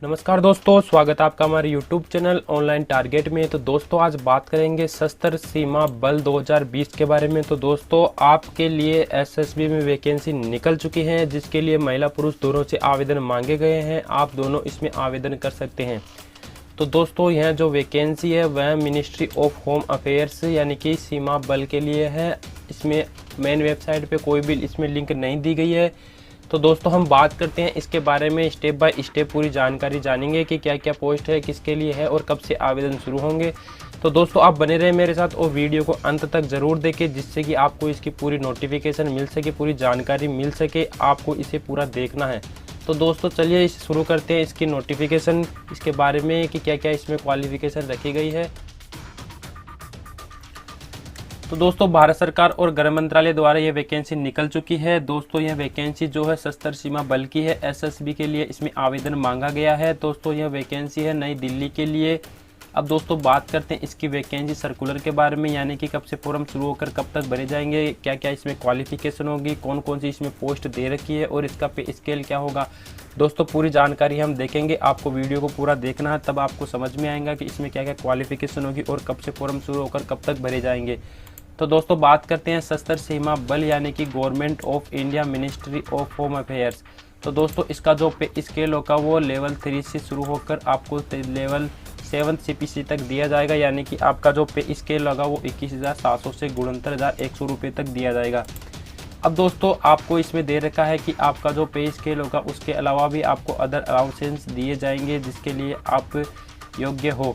नमस्कार दोस्तों, स्वागत है आपका हमारे YouTube चैनल ऑनलाइन टारगेट में। तो दोस्तों आज बात करेंगे सशस्त्र सीमा बल 2020 के बारे में। तो दोस्तों आपके लिए एसएसबी में वैकेंसी निकल चुकी है, जिसके लिए महिला पुरुष दोनों से आवेदन मांगे गए हैं। आप दोनों इसमें आवेदन कर सकते हैं। तो दोस्तों यह जो वैकेंसी है वह मिनिस्ट्री ऑफ होम अफेयर्स यानी कि सीमा बल के लिए है। इसमें मेन वेबसाइट पे कोई भी इसमें लिंक नहीं दी गई है। तो दोस्तों हम बात करते हैं इसके बारे में, स्टेप बाय स्टेप पूरी जानकारी जानेंगे कि क्या क्या पोस्ट है, किसके लिए है और कब से आवेदन शुरू होंगे। तो दोस्तों आप बने रहे मेरे साथ और वीडियो को अंत तक ज़रूर देखें, जिससे कि आपको इसकी पूरी नोटिफिकेशन मिल सके, पूरी जानकारी मिल सके। आपको इसे पूरा देखना है। तो दोस्तों चलिए इसे शुरू करते हैं, इसकी नोटिफिकेशन, इसके बारे में कि क्या क्या इसमें क्वालिफिकेशन रखी गई है। तो दोस्तों भारत सरकार और गृह मंत्रालय द्वारा यह वैकेंसी निकल चुकी है। दोस्तों यह वैकेंसी जो है सशस्त्र सीमा बल की है, एसएसबी के लिए इसमें आवेदन मांगा गया है। दोस्तों यह वैकेंसी है नई दिल्ली के लिए। अब दोस्तों बात करते हैं इसकी वैकेंसी सर्कुलर के बारे में, यानी कि कब से फॉर्म शुरू होकर कब तक भरे जाएंगे, क्या क्या इसमें क्वालिफिकेशन होगी, कौन कौन सी इसमें पोस्ट दे रखी है और इसका पे स्केल क्या होगा। दोस्तों पूरी जानकारी हम देखेंगे। आपको वीडियो को पूरा देखना है, तब आपको समझ में आएगा कि इसमें क्या क्या क्वालिफिकेशन होगी और कब से फॉर्म शुरू होकर कब तक भरे जाएंगे। तो दोस्तों बात करते हैं सशस्त्र सीमा बल यानी कि government of India ministry of home affairs. तो दोस्तों इसका जो पे स्केल होगा वो लेवल 3 से शुरू होकर आपको लेवल 7 CPC तक दिया जाएगा, यानी कि आपका जो पे स्केल होगा वो 21,700 से 69,100 रुपये तक दिया जाएगा। अब दोस्तों आपको इसमें दे रखा है कि आपका जो पे स्केल होगा उसके अलावा भी आपको अदर अलाउंसेस दिए जाएंगे, जिसके लिए आप योग्य हो।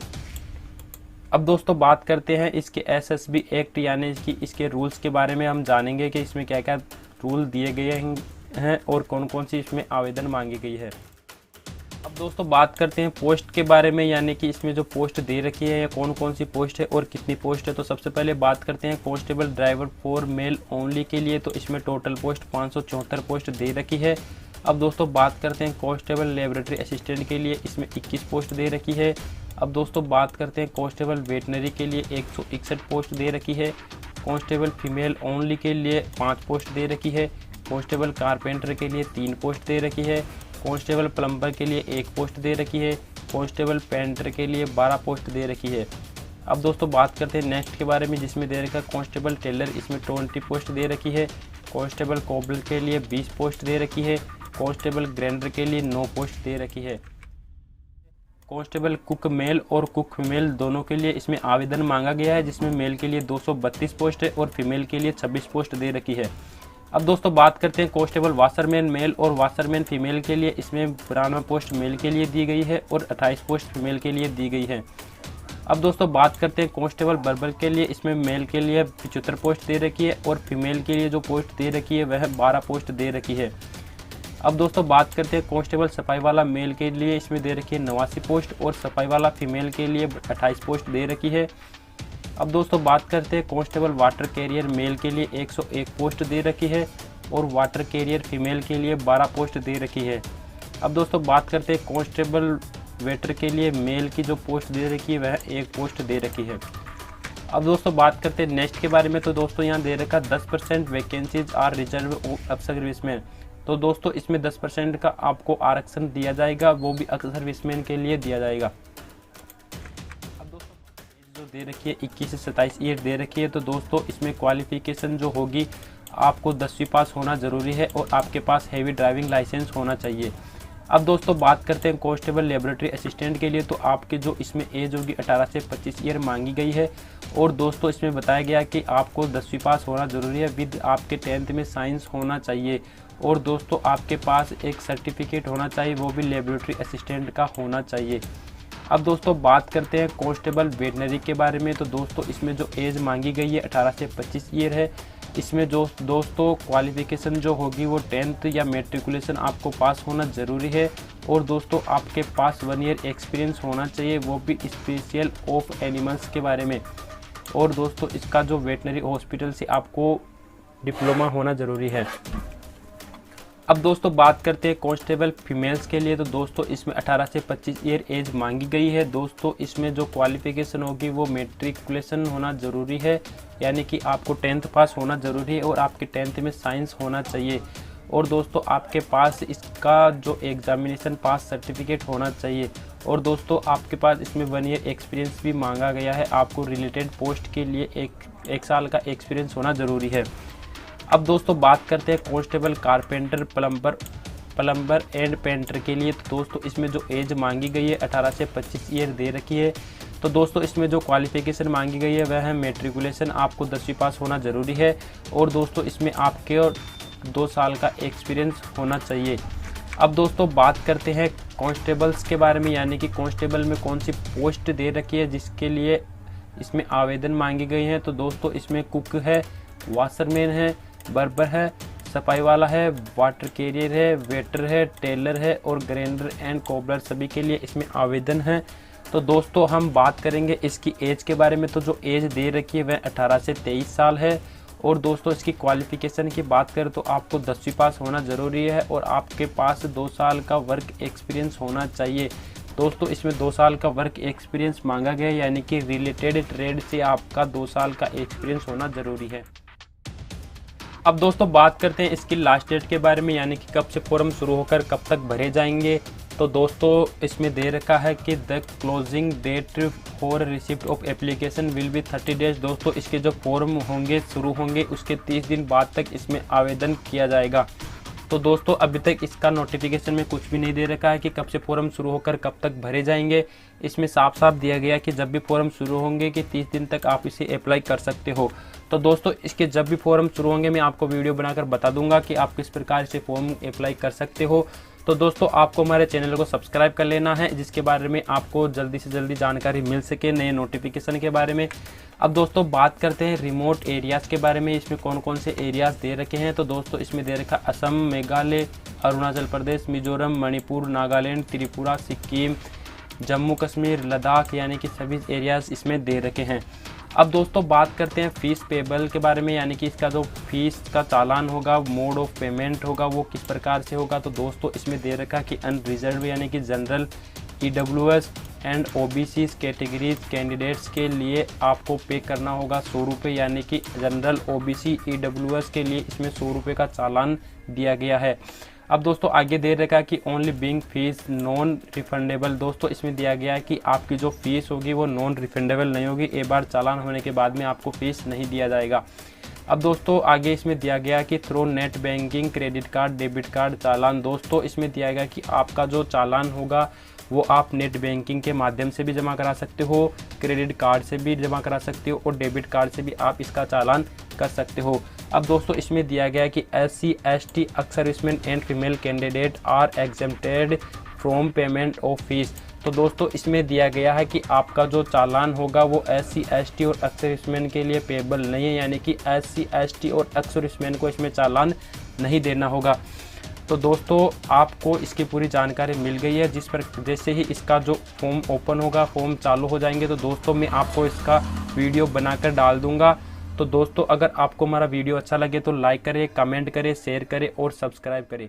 अब दोस्तों बात करते हैं इसके एसएसबी एक्ट यानी कि इसके रूल्स के बारे में। हम जानेंगे कि इसमें क्या क्या रूल दिए गए हैं और कौन कौन सी इसमें आवेदन मांगी गई है। अब दोस्तों बात करते हैं पोस्ट के बारे में, यानी कि इसमें जो पोस्ट दे रखी है या कौन कौन सी पोस्ट है और कितनी पोस्ट है। तो सबसे पहले बात करते हैं constable driver for male only के लिए। तो इसमें टोटल पोस्ट 574 पोस्ट दे रखी है। अब दोस्तों बात करते हैं कांस्टेबल लेबोरेटरी असिस्टेंट के लिए, इसमें 21 पोस्ट दे रखी है। अब दोस्तों बात करते हैं कांस्टेबल वेटनरी के लिए 161 पोस्ट दे रखी है। कांस्टेबल फीमेल ओनली के लिए 5 पोस्ट दे रखी है। कांस्टेबल कारपेंटर के लिए 3 पोस्ट दे रखी है। कांस्टेबल प्लम्बर के लिए 1 पोस्ट दे रखी है। कांस्टेबल पेंटर के लिए 12 पोस्ट दे रखी है। अब दोस्तों बात करते हैं नेक्स्ट के बारे में, जिसमें दे रखा है कांस्टेबल टेलर, इसमें 20 पोस्ट दे रखी है। कांस्टेबल कोबलर के लिए 20 पोस्ट दे रखी है। कांस्टेबल ग्राइंडर के लिए 9 पोस्ट दे रखी है। कांस्टेबल कुक मेल और कुक फीमेल दोनों के लिए इसमें आवेदन मांगा गया है, जिसमें मेल के लिए 232 पोस्ट है और फीमेल के लिए 26 पोस्ट दे रखी है। अब दोस्तों बात करते हैं कांस्टेबल वाशरमैन मेल और वाशरमैन फीमेल के लिए, इसमें 92 पोस्ट मेल के लिए दी गई है और 28 पोस्ट फीमेल के लिए दी गई है। अब दोस्तों बात करते हैं कांस्टेबल बर्बर के लिए, इसमें मेल के लिए 75 पोस्ट दे रखी है और फीमेल के लिए जो पोस्ट दे रखी है वह 12 पोस्ट दे रखी है। अब दोस्तों बात करते हैं कांस्टेबल सफाई वाला मेल के लिए, इसमें दे रखी है 89 पोस्ट और सफाई वाला फीमेल के लिए 28 पोस्ट दे रखी है। अब दोस्तों बात करते हैं कांस्टेबल वाटर कैरियर मेल के लिए 101 पोस्ट दे रखी है और वाटर कैरियर फीमेल के लिए 12 पोस्ट दे रखी है। अब दोस्तों बात करते हैं कांस्टेबल वेटर के लिए मेल की जो पोस्ट दे रखी है वह 1 पोस्ट दे रखी है। अब दोस्तों बात करते हैं नेक्स्ट के बारे में। तो दोस्तों यहाँ दे रखा 10% vacancies are reserve of serviceman. तो दोस्तों इसमें 10% का आपको आरक्षण दिया जाएगा, वो भी सर्विसमैन के लिए दिया जाएगा। अब दोस्तों जो दे रखी है 21 से 27 ईयर दे रखी है। तो दोस्तों इसमें क्वालिफिकेशन जो होगी, आपको 10वीं पास होना ज़रूरी है और आपके पास हैवी ड्राइविंग लाइसेंस होना चाहिए। अब दोस्तों बात करते हैं कांस्टेबल लेबोरेटरी असिस्टेंट के लिए। तो आपके जो इसमें एज होगी 18 से 25 ईयर मांगी गई है और दोस्तों इसमें बताया गया कि आपको 10वीं पास होना ज़रूरी है, विद आपके 10th में साइंस होना चाहिए और दोस्तों आपके पास एक सर्टिफिकेट होना चाहिए, वो भी लेबोरेटरी असिस्टेंट का होना चाहिए। अब दोस्तों बात करते हैं कांस्टेबल वेटनरी के बारे में। तो दोस्तों इसमें जो एज मांगी गई है 18 से 25 ईयर है। इसमें जो दोस्तों क्वालिफिकेशन जो होगी वो 10th या मेट्रिकुलेशन आपको पास होना ज़रूरी है और दोस्तों आपके पास 1 ईयर एक्सपीरियंस होना चाहिए, वो भी स्पेशल ऑफ एनिमल्स के बारे में। और दोस्तों इसका जो वेटनरी हॉस्पिटल से आपको डिप्लोमा होना ज़रूरी है। अब दोस्तों बात करते हैं कांस्टेबल फीमेल्स के लिए। तो दोस्तों इसमें 18 से 25 ईयर एज मांगी गई है। दोस्तों इसमें जो क्वालिफिकेशन होगी वो मेट्रिकुलेशन होना ज़रूरी है, यानी कि आपको 10th पास होना ज़रूरी है और आपके 10th में साइंस होना चाहिए। और दोस्तों आपके पास इसका जो एग्जामिनेशन पास सर्टिफिकेट होना चाहिए। और दोस्तों आपके पास इसमें 1 ईयर एक्सपीरियंस भी मांगा गया है। आपको रिलेटेड पोस्ट के लिए एक साल का एक्सपीरियंस होना ज़रूरी है। अब दोस्तों बात करते हैं constable, carpenter, plumber and painter के लिए। तो दोस्तों इसमें जो एज मांगी गई है 18 से 25 ईयर दे रखी है। तो दोस्तों इसमें जो क्वालिफ़िकेशन मांगी गई है वह है मैट्रिकुलेशन, आपको 10वीं पास होना ज़रूरी है। और दोस्तों इसमें आपके 2 साल का एक्सपीरियंस होना चाहिए। अब दोस्तों बात करते हैं कांस्टेबल्स के बारे में, यानी कि कांस्टेबल में कौन सी पोस्ट दे रखी है जिसके लिए इसमें आवेदन मांगी गई हैं। तो दोस्तों इसमें कुक है, वाशरमैन है, बर्बर है, सफाई वाला है, वाटर कैरियर है, वेटर है, टेलर है और ग्राइंडर एंड कोबलर, सभी के लिए इसमें आवेदन है। तो दोस्तों हम बात करेंगे इसकी एज के बारे में। तो जो एज दे रखी है वह 18 से 23 साल है। और दोस्तों इसकी क्वालिफ़िकेशन की बात करें तो आपको 10वीं पास होना ज़रूरी है और आपके पास 2 साल का वर्क एक्सपीरियंस होना चाहिए। दोस्तों इसमें 2 साल का वर्क एक्सपीरियंस मांगा गया है, यानी कि रिलेटेड ट्रेड से आपका 2 साल का एक्सपीरियंस होना ज़रूरी है। अब दोस्तों बात करते हैं इसकी लास्ट डेट के बारे में, यानी कि कब से फॉर्म शुरू होकर कब तक भरे जाएंगे। तो दोस्तों इसमें दे रखा है कि the closing date for receipt of application will be 30 days. दोस्तों इसके जो फॉर्म होंगे शुरू होंगे उसके 30 दिन बाद तक इसमें आवेदन किया जाएगा। तो दोस्तों अभी तक इसका नोटिफिकेशन में कुछ भी नहीं दे रखा है कि कब से फॉर्म शुरू होकर कब तक भरे जाएंगे। इसमें साफ साफ दिया गया कि जब भी फॉर्म शुरू होंगे कि 30 दिन तक आप इसे अप्लाई कर सकते हो। तो दोस्तों इसके जब भी फॉर्म शुरू होंगे मैं आपको वीडियो बनाकर बता दूंगा कि आप किस प्रकार से फॉर्म अप्लाई कर सकते हो। तो दोस्तों आपको हमारे चैनल को सब्सक्राइब कर लेना है, जिसके बारे में आपको जल्दी से जल्दी जानकारी मिल सके नए नोटिफिकेशन के बारे में। अब दोस्तों बात करते हैं रिमोट एरियाज़ के बारे में, इसमें कौन कौन से एरियाज़ दे रखे हैं। तो दोस्तों इसमें दे रखा असम, मेघालय, अरुणाचल प्रदेश, मिजोरम, मणिपुर, नागालैंड, त्रिपुरा, सिक्किम, जम्मू कश्मीर, लद्दाख, यानी कि सभी एरियाज़ इसमें दे रखे हैं। अब दोस्तों बात करते हैं फ़ीस पेबल के बारे में, यानी कि इसका जो फीस का चालान होगा, मोड ऑफ पेमेंट होगा, वो किस प्रकार से होगा। तो दोस्तों इसमें दे रखा कि अनरिजर्व यानी कि general, EWS and OBC categories candidates के लिए आपको पे करना होगा 100 रुपये, यानी कि जनरल, OBC, EWS के लिए इसमें 100 रुपये का चालान दिया गया है। अब दोस्तों आगे दे रखा कि only being fees non refundable. दोस्तों इसमें दिया गया है कि आपकी जो फीस होगी वो नॉन रिफंडेबल नहीं होगी, एक बार चालान होने के बाद में आपको फीस नहीं दिया जाएगा। अब दोस्तों आगे इसमें दिया गया कि through net banking, credit card, debit card चालान। दोस्तों इसमें दिया गया कि आपका जो चालान होगा वो आप नेट बैंकिंग के माध्यम से भी जमा करा सकते हो, क्रेडिट कार्ड से भी जमा करा सकते हो और डेबिट कार्ड से भी आप इसका चालान कर सकते हो। अब दोस्तों इसमें दिया गया है कि SC, ST, ex serviceman and female candidate are exempted from payment of fees. तो दोस्तों इसमें दिया गया है कि आपका जो चालान होगा वो SC, ST और एक्स सर्विसमैन के लिए पेबल नहीं है, यानी कि SC, ST और एक्स सर्विसमैन को इसमें चालान नहीं देना होगा। तो दोस्तों आपको इसकी पूरी जानकारी मिल गई है। जैसे ही इसका जो फॉर्म ओपन होगा, फॉर्म चालू हो जाएंगे, तो दोस्तों मैं आपको इसका वीडियो बनाकर डाल दूंगा। तो दोस्तों अगर आपको हमारा वीडियो अच्छा लगे तो लाइक करें, कमेंट करें, शेयर करें और सब्सक्राइब करें।